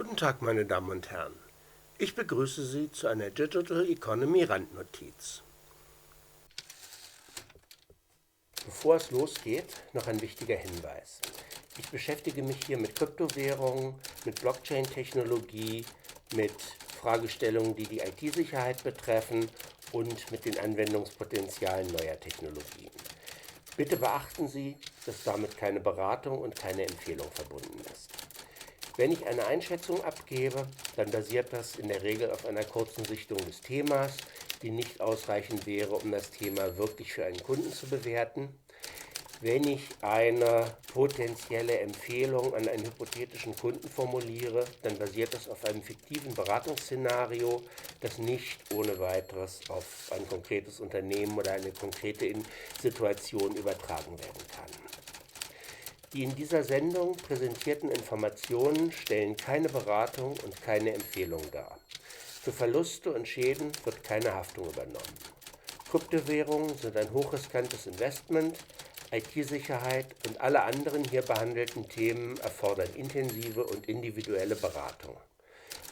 Guten Tag, meine Damen und Herren. Ich begrüße Sie zu einer Digital Economy Randnotiz. Bevor es losgeht, noch ein wichtiger Hinweis. Ich beschäftige mich hier mit Kryptowährungen, mit Blockchain-Technologie, mit Fragestellungen, die die IT-Sicherheit betreffen und mit den Anwendungspotenzialen neuer Technologien. Bitte beachten Sie, dass damit keine Beratung und keine Empfehlung verbunden ist. Wenn ich eine Einschätzung abgebe, dann basiert das in der Regel auf einer kurzen Sichtung des Themas, die nicht ausreichend wäre, um das Thema wirklich für einen Kunden zu bewerten. Wenn ich eine potenzielle Empfehlung an einen hypothetischen Kunden formuliere, dann basiert das auf einem fiktiven Beratungsszenario, das nicht ohne weiteres auf ein konkretes Unternehmen oder eine konkrete Situation übertragen werden kann. Die in dieser Sendung präsentierten Informationen stellen keine Beratung und keine Empfehlung dar. Für Verluste und Schäden wird keine Haftung übernommen. Kryptowährungen sind ein hochriskantes Investment. IT-Sicherheit und alle anderen hier behandelten Themen erfordern intensive und individuelle Beratung.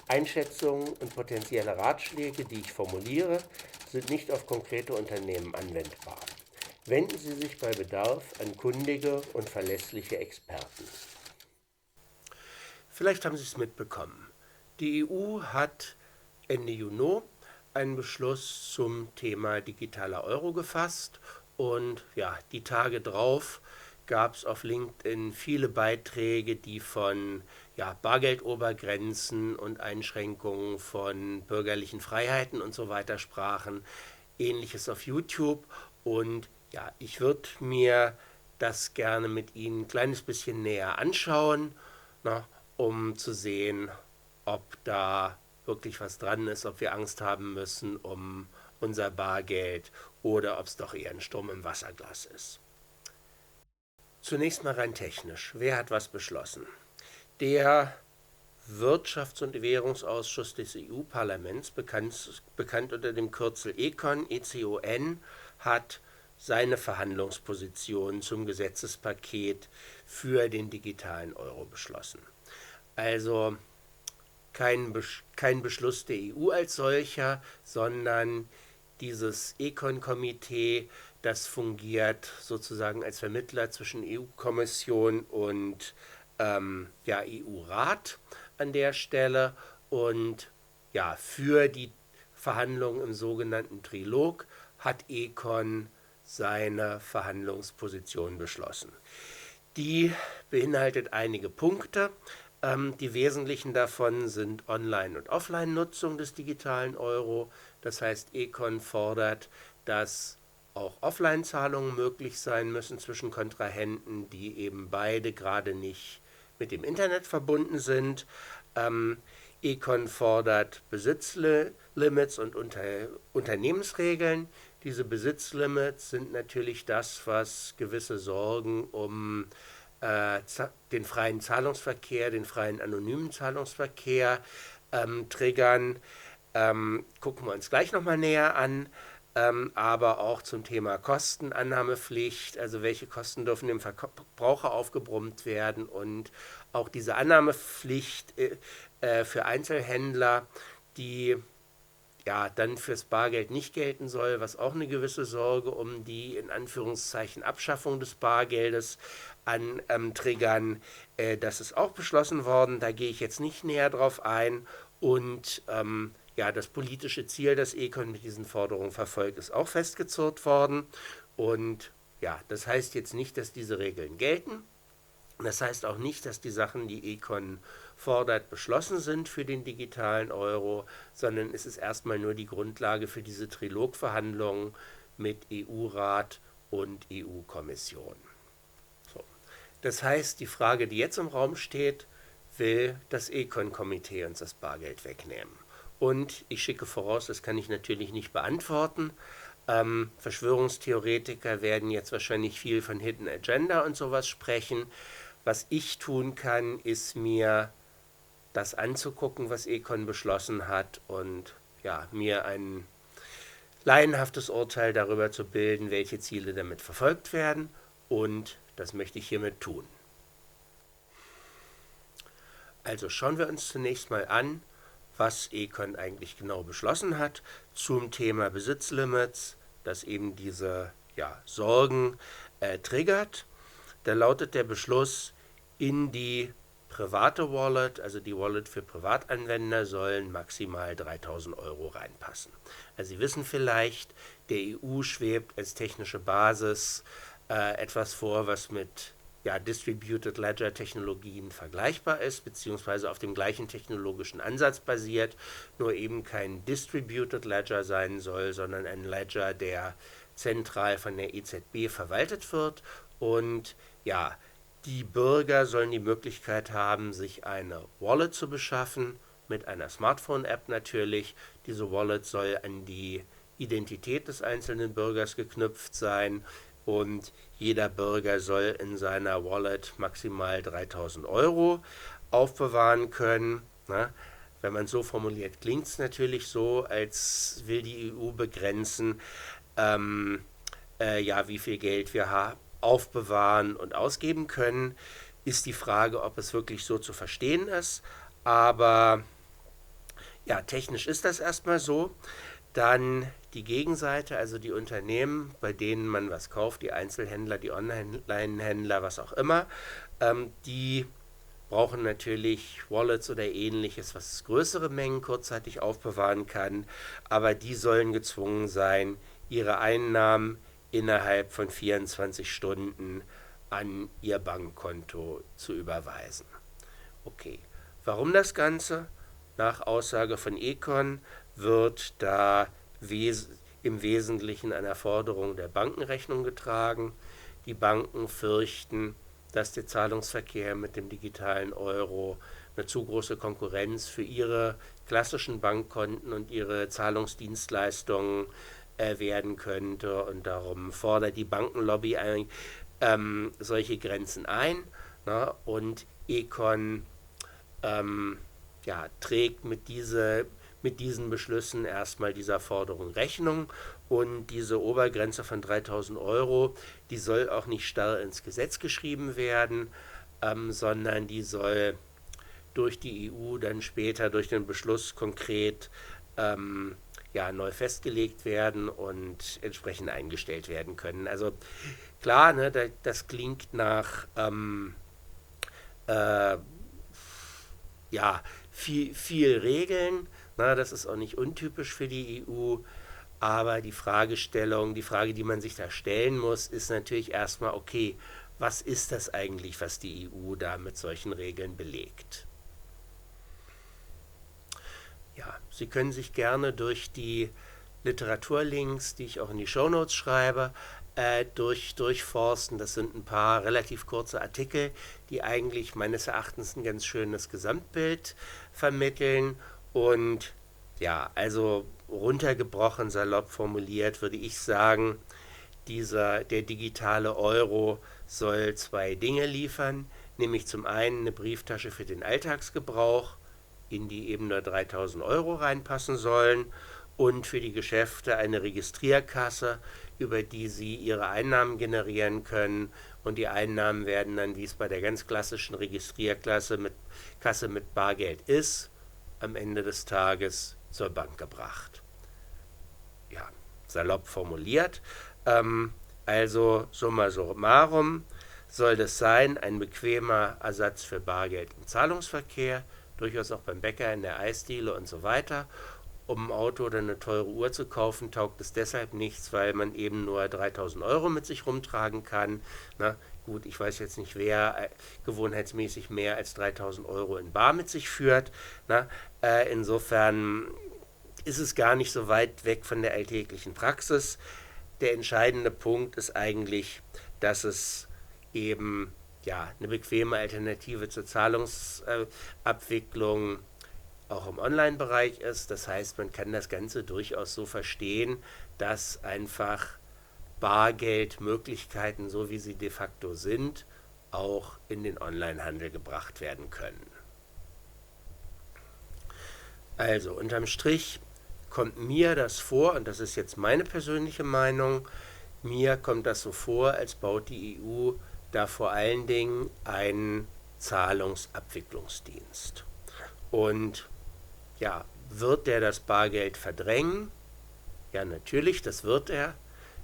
Einschätzungen und potenzielle Ratschläge, die ich formuliere, sind nicht auf konkrete Unternehmen anwendbar. Wenden Sie sich bei Bedarf an kundige und verlässliche Experten. Vielleicht haben Sie es mitbekommen. Die EU hat Ende Juni einen Beschluss zum Thema digitaler Euro gefasst und die Tage drauf gab es auf LinkedIn viele Beiträge, die von Bargeldobergrenzen und Einschränkungen von bürgerlichen Freiheiten und so weiter sprachen. Ähnliches auf YouTube und ich würde mir das gerne mit Ihnen ein kleines bisschen näher anschauen, um zu sehen, ob da wirklich was dran ist, ob wir Angst haben müssen um unser Bargeld oder ob es doch eher ein Sturm im Wasserglas ist. Zunächst mal rein technisch. Wer hat was beschlossen? Der Wirtschafts- und Währungsausschuss des EU-Parlaments, bekannt unter dem Kürzel ECON, ECON, hat seine Verhandlungsposition zum Gesetzespaket für den digitalen Euro beschlossen. Also kein Beschluss der EU als solcher, sondern dieses ECON-Komitee, das fungiert sozusagen als Vermittler zwischen EU-Kommission und EU-Rat an der Stelle und für die Verhandlungen im sogenannten Trilog hat ECON seine Verhandlungsposition beschlossen. Die beinhaltet einige Punkte. Die wesentlichen davon sind Online- und Offline-Nutzung des digitalen Euro. Das heißt, ECON fordert, dass auch Offline-Zahlungen möglich sein müssen zwischen Kontrahenten, die eben beide gerade nicht mit dem Internet verbunden sind. ECON fordert Besitzlimits und Unternehmensregeln. Diese Besitzlimits sind natürlich das, was gewisse Sorgen um den freien Zahlungsverkehr, den freien anonymen Zahlungsverkehr triggern. Gucken wir uns gleich nochmal näher an. Aber auch zum Thema Kostenannahmepflicht, also welche Kosten dürfen dem Verbraucher aufgebrummt werden und auch diese Annahmepflicht für Einzelhändler, die dann fürs Bargeld nicht gelten soll, was auch eine gewisse Sorge um die in Anführungszeichen Abschaffung des Bargeldes triggern. Das ist auch beschlossen worden, da gehe ich jetzt nicht näher drauf ein und das politische Ziel, das ECON mit diesen Forderungen verfolgt, ist auch festgezurrt worden. Und das heißt jetzt nicht, dass diese Regeln gelten. Das heißt auch nicht, dass die Sachen, die ECON fordert, beschlossen sind für den digitalen Euro, sondern es ist erstmal nur die Grundlage für diese Trilogverhandlungen mit EU-Rat und EU-Kommission. So. Das heißt, die Frage, die jetzt im Raum steht, will das ECON-Komitee uns das Bargeld wegnehmen? Und ich schicke voraus, das kann ich natürlich nicht beantworten. Verschwörungstheoretiker werden jetzt wahrscheinlich viel von Hidden Agenda und sowas sprechen. Was ich tun kann, ist mir das anzugucken, was ECON beschlossen hat und mir ein laienhaftes Urteil darüber zu bilden, welche Ziele damit verfolgt werden. Und das möchte ich hiermit tun. Also schauen wir uns zunächst mal an, was Econ eigentlich genau beschlossen hat zum Thema Besitzlimits, das eben diese Sorgen triggert. Da lautet der Beschluss, in die private Wallet, also die Wallet für Privatanwender, sollen maximal 3.000 Euro reinpassen. Also Sie wissen vielleicht, der EU schwebt als technische Basis etwas vor, was mit Distributed Ledger Technologien vergleichbar ist, beziehungsweise auf dem gleichen technologischen Ansatz basiert, nur eben kein Distributed Ledger sein soll, sondern ein Ledger, der zentral von der EZB verwaltet wird. Und die Bürger sollen die Möglichkeit haben, sich eine Wallet zu beschaffen, mit einer Smartphone-App natürlich. Diese Wallet soll an die Identität des einzelnen Bürgers geknüpft sein und jeder Bürger soll in seiner Wallet maximal 3.000 Euro aufbewahren können. Na, wenn man es so formuliert, klingt es natürlich so, als will die EU begrenzen, wie viel Geld wir aufbewahren und ausgeben können. Ist die Frage, ob es wirklich so zu verstehen ist. Aber technisch ist das erstmal so. Dann die Gegenseite, also die Unternehmen, bei denen man was kauft, die Einzelhändler, die Online-Händler, was auch immer, die brauchen natürlich Wallets oder ähnliches, was größere Mengen kurzzeitig aufbewahren kann, aber die sollen gezwungen sein, ihre Einnahmen innerhalb von 24 Stunden an ihr Bankkonto zu überweisen. Okay, warum das Ganze? Nach Aussage von Econ wird da im Wesentlichen einer Forderung der Banken Rechnung getragen. Die Banken fürchten, dass der Zahlungsverkehr mit dem digitalen Euro eine zu große Konkurrenz für ihre klassischen Bankkonten und ihre Zahlungsdienstleistungen werden könnte. Und darum fordert die Bankenlobby solche Grenzen ein. Na, und Econ trägt mit diesen Beschlüssen erstmal dieser Forderung Rechnung, und diese Obergrenze von 3.000 Euro, die soll auch nicht starr ins Gesetz geschrieben werden, sondern die soll durch die EU dann später durch den Beschluss konkret neu festgelegt werden und entsprechend eingestellt werden können. Also klar, ne, das klingt nach viel Regeln. Na, das ist auch nicht untypisch für die EU, aber die Frage, die man sich da stellen muss, ist natürlich erstmal, okay, was ist das eigentlich, was die EU da mit solchen Regeln belegt? Ja, Sie können sich gerne durch die Literaturlinks, die ich auch in die Shownotes schreibe, durchforsten. Das sind ein paar relativ kurze Artikel, die eigentlich meines Erachtens ein ganz schönes Gesamtbild vermitteln. Und also runtergebrochen, salopp formuliert, würde ich sagen, der digitale Euro soll zwei Dinge liefern, nämlich zum einen eine Brieftasche für den Alltagsgebrauch, in die eben nur 3.000 Euro reinpassen sollen, und für die Geschäfte eine Registrierkasse, über die Sie Ihre Einnahmen generieren können, und die Einnahmen werden dann, wie es bei der ganz klassischen Registrierkasse mit Bargeld ist, am Ende des Tages zur Bank gebracht. Ja, salopp formuliert. Also summa summarum soll das sein, ein bequemer Ersatz für Bargeld im Zahlungsverkehr, durchaus auch beim Bäcker, in der Eisdiele und so weiter. Um ein Auto oder eine teure Uhr zu kaufen, taugt es deshalb nichts, weil man eben nur 3.000 Euro mit sich rumtragen kann. Na gut, ich weiß jetzt nicht, wer gewohnheitsmäßig mehr als 3.000 Euro in bar mit sich führt. Na, insofern ist es gar nicht so weit weg von der alltäglichen Praxis. Der entscheidende Punkt ist eigentlich, dass es eben eine bequeme Alternative zur Zahlungsabwicklung auch im Online-Bereich ist. Das heißt, man kann das Ganze durchaus so verstehen, dass einfach Bargeldmöglichkeiten, so wie sie de facto sind, auch in den Onlinehandel gebracht werden können. Also unterm Strich kommt mir das vor, und das ist jetzt meine persönliche Meinung, mir kommt das so vor, als baut die EU da vor allen Dingen ein Zahlungsabwicklungsdienst. Und ja, wird der das Bargeld verdrängen? Ja, natürlich, das wird er.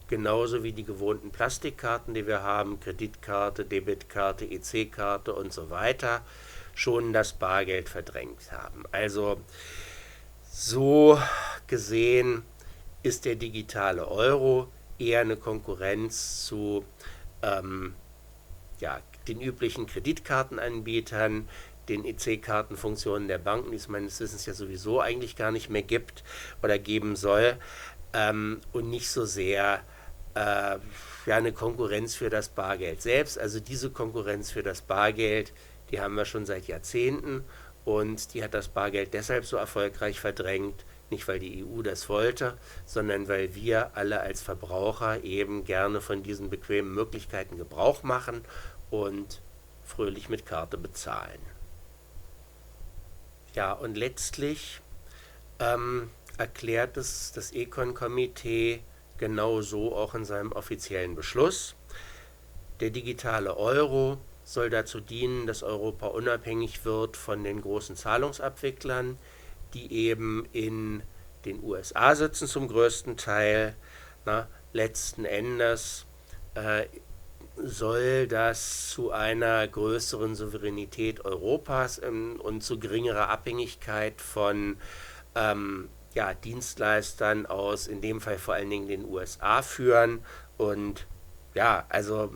Genauso wie die gewohnten Plastikkarten, die wir haben, Kreditkarte, Debitkarte, EC-Karte und so weiter, schon das Bargeld verdrängt haben. Also so gesehen ist der digitale Euro eher eine Konkurrenz zu ja, den üblichen Kreditkartenanbietern, den EC-Kartenfunktionen der Banken, die es meines Wissens ja sowieso eigentlich gar nicht mehr gibt oder geben soll, und nicht so sehr ja, eine Konkurrenz für das Bargeld selbst. Also diese Konkurrenz für das Bargeld, die haben wir schon seit Jahrzehnten und die hat das Bargeld deshalb so erfolgreich verdrängt, nicht weil die EU das wollte, sondern weil wir alle als Verbraucher eben gerne von diesen bequemen Möglichkeiten Gebrauch machen und fröhlich mit Karte bezahlen. Ja, und letztlich erklärt es das Econ-Komitee genau so auch in seinem offiziellen Beschluss. Der digitale Euro soll dazu dienen, dass Europa unabhängig wird von den großen Zahlungsabwicklern, die eben in den USA sitzen zum größten Teil. Letzten Endes soll das zu einer größeren Souveränität Europas und zu geringerer Abhängigkeit von ja, Dienstleistern aus, in dem Fall vor allen Dingen den USA, führen. Und ja, also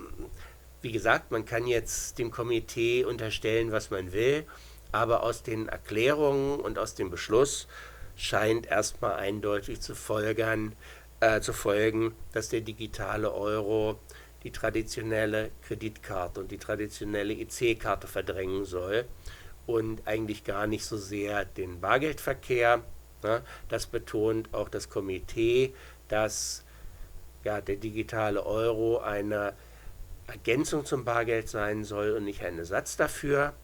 wie gesagt, man kann jetzt dem Komitee unterstellen, was man will, aber aus den Erklärungen und aus dem Beschluss scheint erstmal eindeutig zu folgen, dass der digitale Euro die traditionelle Kreditkarte und die traditionelle EC-Karte verdrängen soll und eigentlich gar nicht so sehr den Bargeldverkehr. Das betont auch das Komitee, dass ja, der digitale Euro eine Ergänzung zum Bargeld sein soll und nicht ein Ersatz dafür.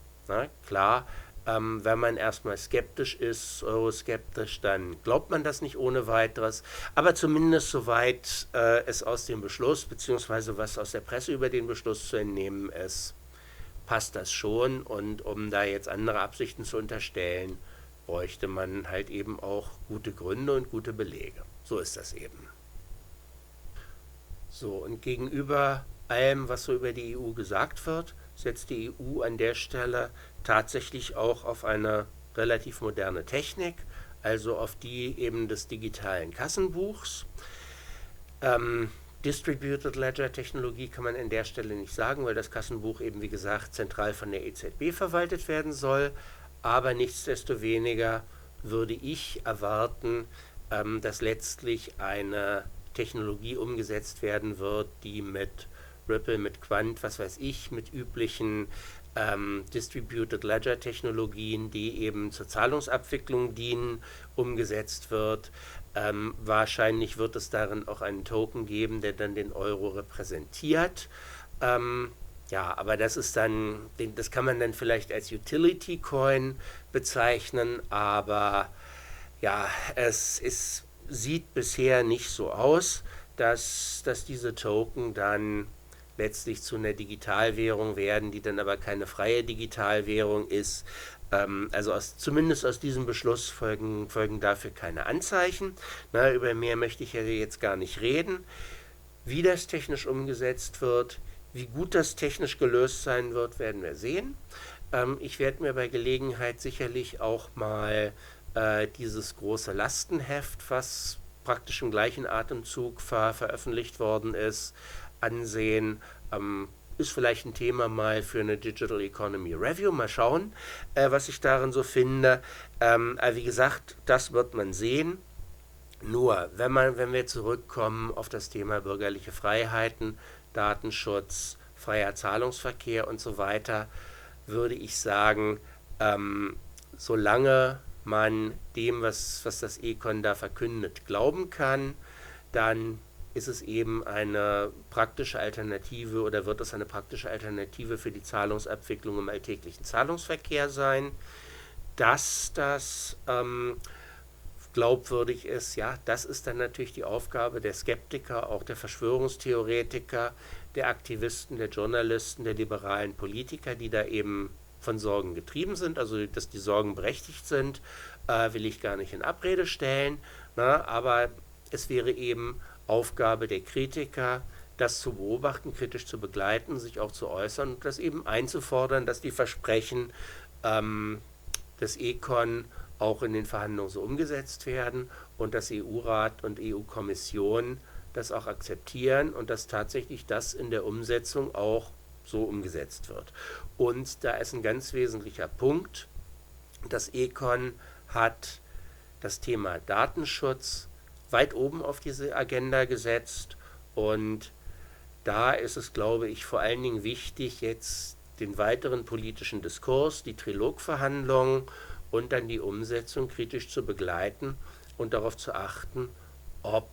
Klar, wenn man erstmal skeptisch ist, euroskeptisch, dann glaubt man das nicht ohne weiteres. Aber zumindest soweit es aus dem Beschluss, beziehungsweise was aus der Presse über den Beschluss zu entnehmen ist, passt das schon. Und um da jetzt andere Absichten zu unterstellen, bräuchte man halt eben auch gute Gründe und gute Belege. So ist das eben. So, und gegenüber allem, was so über die EU gesagt wird, setzt die EU an der Stelle tatsächlich auch auf eine relativ moderne Technik, also auf die eben des digitalen Kassenbuchs. Distributed Ledger Technologie kann man an der Stelle nicht sagen, weil das Kassenbuch eben, wie gesagt, zentral von der EZB verwaltet werden soll. Aber nichtsdestoweniger würde ich erwarten, dass letztlich eine Technologie umgesetzt werden wird, die mit Ripple, mit Quant, was weiß ich, mit üblichen Distributed Ledger Technologien, die eben zur Zahlungsabwicklung dienen, umgesetzt wird. Wahrscheinlich wird es darin auch einen Token geben, der dann den Euro repräsentiert. Ja, aber das ist dann, das kann man dann vielleicht als Utility Coin bezeichnen, aber ja, sieht bisher nicht so aus, dass diese Token dann letztlich zu einer Digitalwährung werden, die dann aber keine freie Digitalwährung ist. Also zumindest aus diesem Beschluss folgen dafür keine Anzeichen. Über mehr möchte ich ja jetzt gar nicht reden. Wie das technisch umgesetzt wird, wie gut das technisch gelöst sein wird, werden wir sehen. Ich werde mir bei Gelegenheit sicherlich auch mal dieses große Lastenheft, was praktisch im gleichen Atemzug veröffentlicht worden ist, ansehen. Ist vielleicht ein Thema mal für eine Digital Economy Review. Mal schauen, was ich darin so finde. Aber wie gesagt, das wird man sehen. Nur, wenn wir zurückkommen auf das Thema bürgerliche Freiheiten, Datenschutz, freier Zahlungsverkehr und so weiter, würde ich sagen, solange man dem, was das Econ da verkündet, glauben kann, dann ist es eben eine praktische Alternative oder wird es eine praktische Alternative für die Zahlungsabwicklung im alltäglichen Zahlungsverkehr sein. Dass das glaubwürdig ist, ja, das ist dann natürlich die Aufgabe der Skeptiker, auch der Verschwörungstheoretiker, der Aktivisten, der Journalisten, der liberalen Politiker, die da eben von Sorgen getrieben sind, also dass die Sorgen berechtigt sind, will ich gar nicht in Abrede stellen, ne? Aber es wäre eben Aufgabe der Kritiker, das zu beobachten, kritisch zu begleiten, sich auch zu äußern und das eben einzufordern, dass die Versprechen des Econ auch in den Verhandlungen so umgesetzt werden und dass EU-Rat und EU-Kommission das auch akzeptieren und dass tatsächlich das in der Umsetzung auch so umgesetzt wird. Und da ist ein ganz wesentlicher Punkt. Das Econ hat das Thema Datenschutz weit oben auf diese Agenda gesetzt und da ist es, glaube ich, vor allen Dingen wichtig, jetzt den weiteren politischen Diskurs, die Trilogverhandlungen und dann die Umsetzung kritisch zu begleiten und darauf zu achten, ob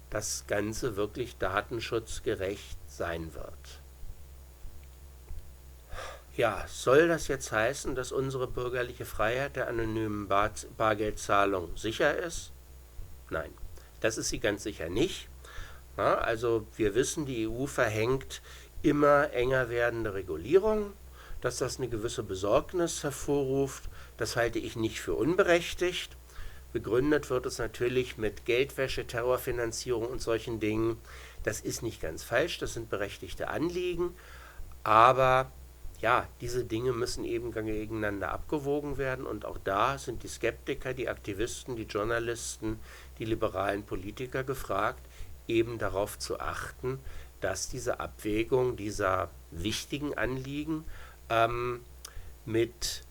das Ganze wirklich datenschutzgerecht sein wird. Ja, soll das jetzt heißen, dass unsere bürgerliche Freiheit der anonymen Bargeldzahlung sicher ist? Nein, das ist sie ganz sicher nicht. Ja, also wir wissen, die EU verhängt immer enger werdende Regulierungen. Dass das eine gewisse Besorgnis hervorruft, das halte ich nicht für unberechtigt. Begründet wird es natürlich mit Geldwäsche, Terrorfinanzierung und solchen Dingen. Das ist nicht ganz falsch, das sind berechtigte Anliegen. Aber ja, diese Dinge müssen eben gegeneinander abgewogen werden. Und auch da sind die Skeptiker, die Aktivisten, die Journalisten, die liberalen Politiker gefragt, eben darauf zu achten, dass diese Abwägung dieser wichtigen Anliegen mit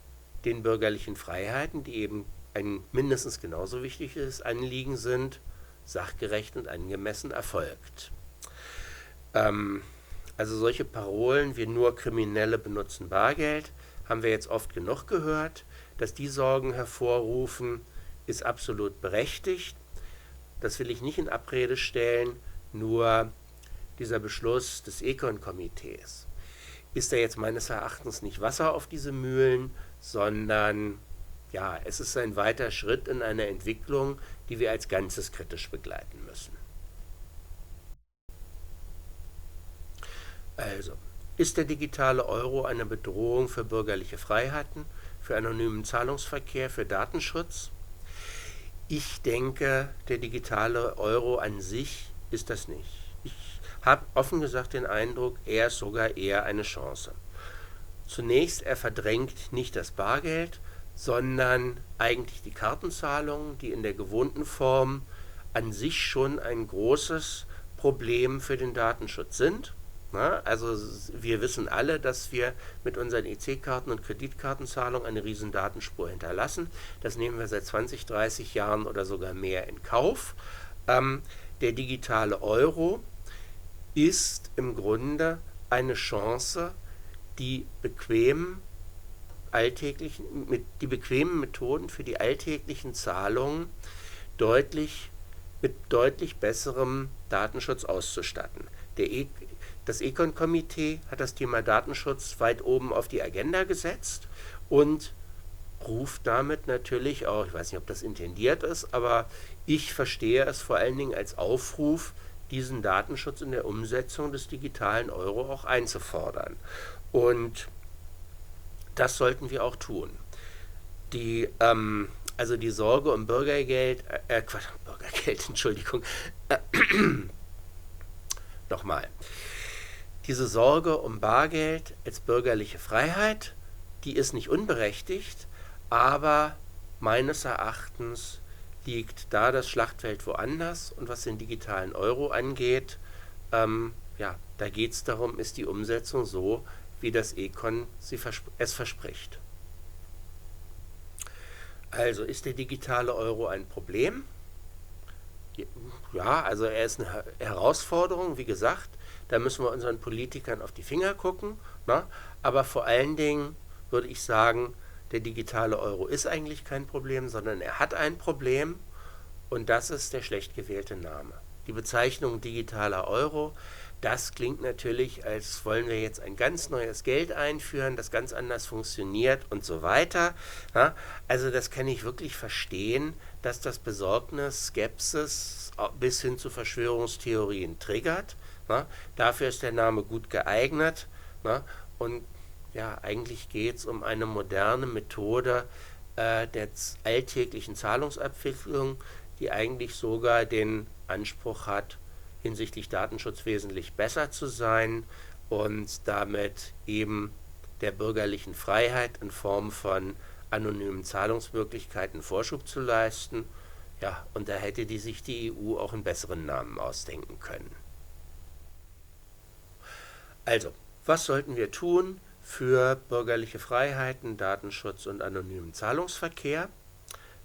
den bürgerlichen Freiheiten, die eben ein mindestens genauso wichtiges Anliegen sind, sachgerecht und angemessen erfolgt. Also solche Parolen wie nur Kriminelle benutzen Bargeld, haben wir jetzt oft genug gehört. Dass die Sorgen hervorrufen, ist absolut berechtigt. Das will ich nicht in Abrede stellen, nur dieser Beschluss des Econ-Komitees ist da jetzt meines Erachtens nicht Wasser auf diese Mühlen, sondern ja, es ist ein weiter Schritt in einer Entwicklung, die wir als Ganzes kritisch begleiten müssen. Also, ist der digitale Euro eine Bedrohung für bürgerliche Freiheiten, für anonymen Zahlungsverkehr, für Datenschutz? Ich denke, der digitale Euro an sich ist das nicht. Ich habe offen gesagt den Eindruck, er ist sogar eher eine Chance. Zunächst, er verdrängt nicht das Bargeld, sondern eigentlich die Kartenzahlungen, die in der gewohnten Form an sich schon ein großes Problem für den Datenschutz sind. Na, also wir wissen alle, dass wir mit unseren EC-Karten und Kreditkartenzahlungen eine riesen Datenspur hinterlassen. Das nehmen wir seit 20, 30 Jahren oder sogar mehr in Kauf. Der digitale Euro ist im Grunde eine Chance, die bequemen Methoden für die alltäglichen Zahlungen mit deutlich besserem Datenschutz auszustatten. Das Econ-Komitee hat das Thema Datenschutz weit oben auf die Agenda gesetzt und ruft damit natürlich auch, ich weiß nicht, ob das intendiert ist, aber ich verstehe es vor allen Dingen als Aufruf, diesen Datenschutz in der Umsetzung des digitalen Euro auch einzufordern. Und das sollten wir auch tun. Also die Sorge um Bürgergeld, Entschuldigung, nochmal. Diese Sorge um Bargeld als bürgerliche Freiheit, die ist nicht unberechtigt, aber meines Erachtens liegt da das Schlachtfeld woanders und was den digitalen Euro angeht, da geht es darum, ist die Umsetzung so, wie das Econ es verspricht. Also ist der digitale Euro ein Problem? Ja, also er ist eine Herausforderung, wie gesagt, da müssen wir unseren Politikern auf die Finger gucken, ne? Aber vor allen Dingen würde ich sagen, der digitale Euro ist eigentlich kein Problem, sondern er hat ein Problem und das ist der schlecht gewählte Name. Die Bezeichnung digitaler Euro, das klingt natürlich, als wollen wir jetzt ein ganz neues Geld einführen, das ganz anders funktioniert und so weiter. Ja, also das kann ich wirklich verstehen, dass das Besorgnis, Skepsis bis hin zu Verschwörungstheorien triggert. Ja, dafür ist der Name gut geeignet. Ja, und ja, eigentlich geht es um eine moderne Methode der alltäglichen Zahlungsabwicklung, die eigentlich sogar den Anspruch hat, hinsichtlich Datenschutz wesentlich besser zu sein und damit eben der bürgerlichen Freiheit in Form von anonymen Zahlungsmöglichkeiten Vorschub zu leisten. Ja, und da hätte sich die EU auch einen besseren Namen ausdenken können. Also, was sollten wir tun für bürgerliche Freiheiten, Datenschutz und anonymen Zahlungsverkehr?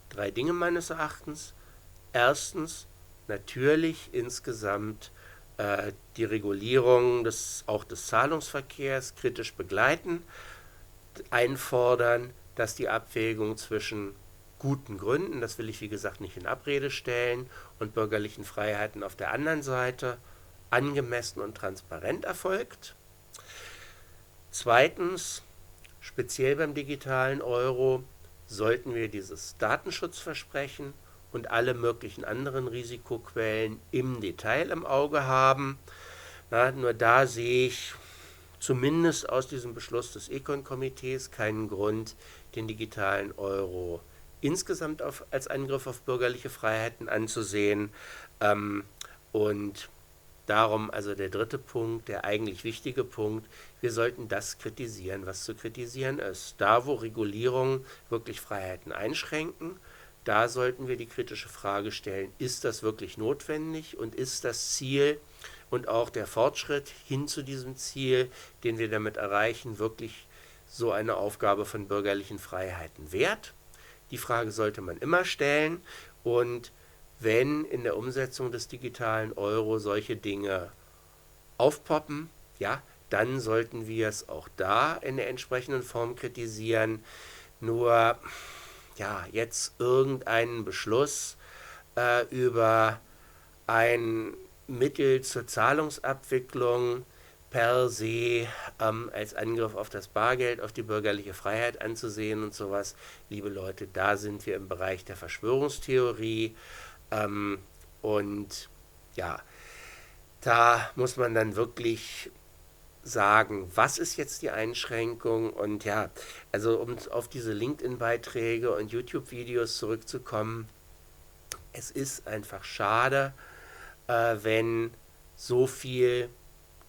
3 Dinge meines Erachtens. Erstens, natürlich insgesamt die Regulierung auch des Zahlungsverkehrs kritisch begleiten, einfordern, dass die Abwägung zwischen guten Gründen, das will ich wie gesagt nicht in Abrede stellen, und bürgerlichen Freiheiten auf der anderen Seite angemessen und transparent erfolgt. Zweitens, speziell beim digitalen Euro, sollten wir dieses Datenschutzversprechen und alle möglichen anderen Risikoquellen im Detail im Auge haben. Nur da sehe ich zumindest aus diesem Beschluss des Econ-Komitees keinen Grund, den digitalen Euro insgesamt als Angriff auf bürgerliche Freiheiten anzusehen. Und darum also der dritte Punkt, der eigentlich wichtige Punkt, wir sollten das kritisieren, was zu kritisieren ist. Da, wo Regulierungen wirklich Freiheiten einschränken, da sollten wir die kritische Frage stellen, ist das wirklich notwendig und ist das Ziel und auch der Fortschritt hin zu diesem Ziel, den wir damit erreichen, wirklich so eine Aufgabe von bürgerlichen Freiheiten wert? Die Frage sollte man immer stellen, und wenn in der Umsetzung des digitalen Euro solche Dinge aufpoppen, ja, dann sollten wir es auch da in der entsprechenden Form kritisieren. Nur, ja, jetzt irgendeinen Beschluss über ein Mittel zur Zahlungsabwicklung per se als Angriff auf das Bargeld, auf die bürgerliche Freiheit anzusehen und sowas. Liebe Leute, da sind wir im Bereich der Verschwörungstheorie. Und ja, da muss man dann wirklich sagen, was ist jetzt die Einschränkung? Und ja, also um auf diese LinkedIn-Beiträge und YouTube-Videos zurückzukommen, es ist einfach schade, wenn so viel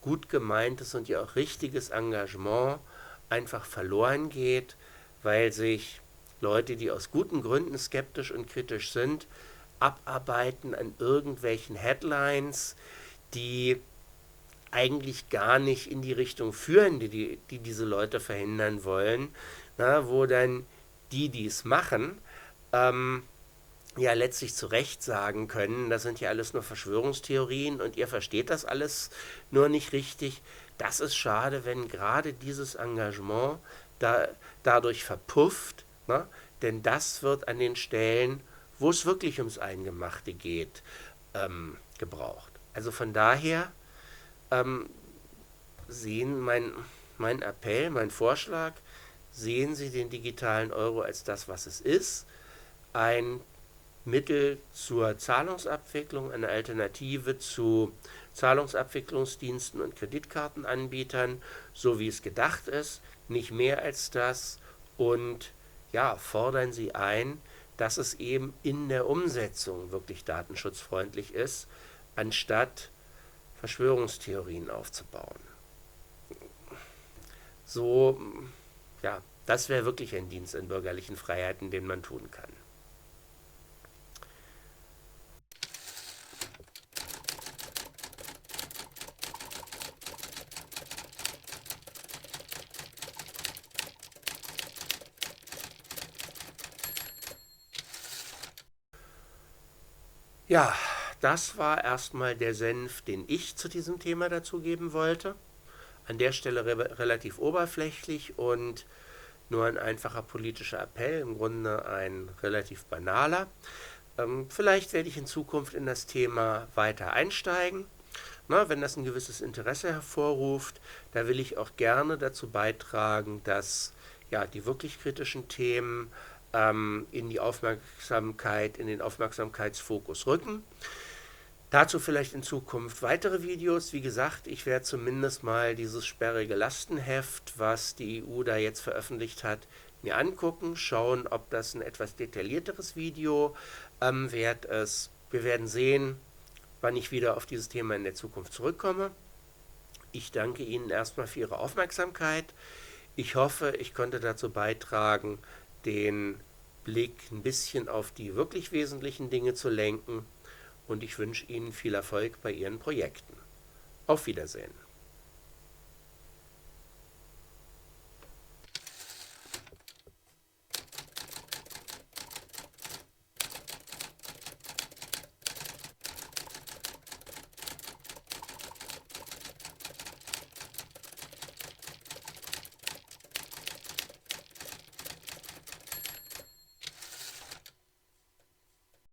gut gemeintes und ja auch richtiges Engagement einfach verloren geht, weil sich Leute, die aus guten Gründen skeptisch und kritisch sind, abarbeiten an irgendwelchen Headlines, die eigentlich gar nicht in die Richtung führen, die diese Leute verhindern wollen, wo dann die es machen, ja letztlich zu Recht sagen können, das sind ja alles nur Verschwörungstheorien und ihr versteht das alles nur nicht richtig. Das ist schade, wenn gerade dieses Engagement dadurch verpufft, ne? Denn das wird an den Stellen, wo es wirklich ums Eingemachte geht, gebraucht. Also von daher sehen mein Appell, mein Vorschlag, sehen Sie den digitalen Euro als das, was es ist, ein Mittel zur Zahlungsabwicklung, eine Alternative zu Zahlungsabwicklungsdiensten und Kreditkartenanbietern, so wie es gedacht ist, nicht mehr als das, und ja, fordern Sie ein, dass es eben in der Umsetzung wirklich datenschutzfreundlich ist, anstatt Verschwörungstheorien aufzubauen. So, ja, das wäre wirklich ein Dienst an bürgerlichen Freiheiten, den man tun kann. Ja, das war erstmal der Senf, den ich zu diesem Thema dazugeben wollte. An der Stelle relativ oberflächlich und nur ein einfacher politischer Appell, im Grunde ein relativ banaler. Vielleicht werde ich in Zukunft in das Thema weiter einsteigen. Wenn das ein gewisses Interesse hervorruft, da will ich auch gerne dazu beitragen, dass ja, die wirklich kritischen Themen in den Aufmerksamkeitsfokus rücken. Dazu vielleicht in Zukunft weitere Videos. Wie gesagt, ich werde zumindest mal dieses sperrige Lastenheft, was die EU da jetzt veröffentlicht hat, mir angucken, schauen, ob das ein etwas detaillierteres Video wert ist. Wir werden sehen, wann ich wieder auf dieses Thema in der Zukunft zurückkomme. Ich danke Ihnen erstmal für Ihre Aufmerksamkeit. Ich hoffe, ich konnte dazu beitragen, den Blick ein bisschen auf die wirklich wesentlichen Dinge zu lenken, und ich wünsche Ihnen viel Erfolg bei Ihren Projekten. Auf Wiedersehen.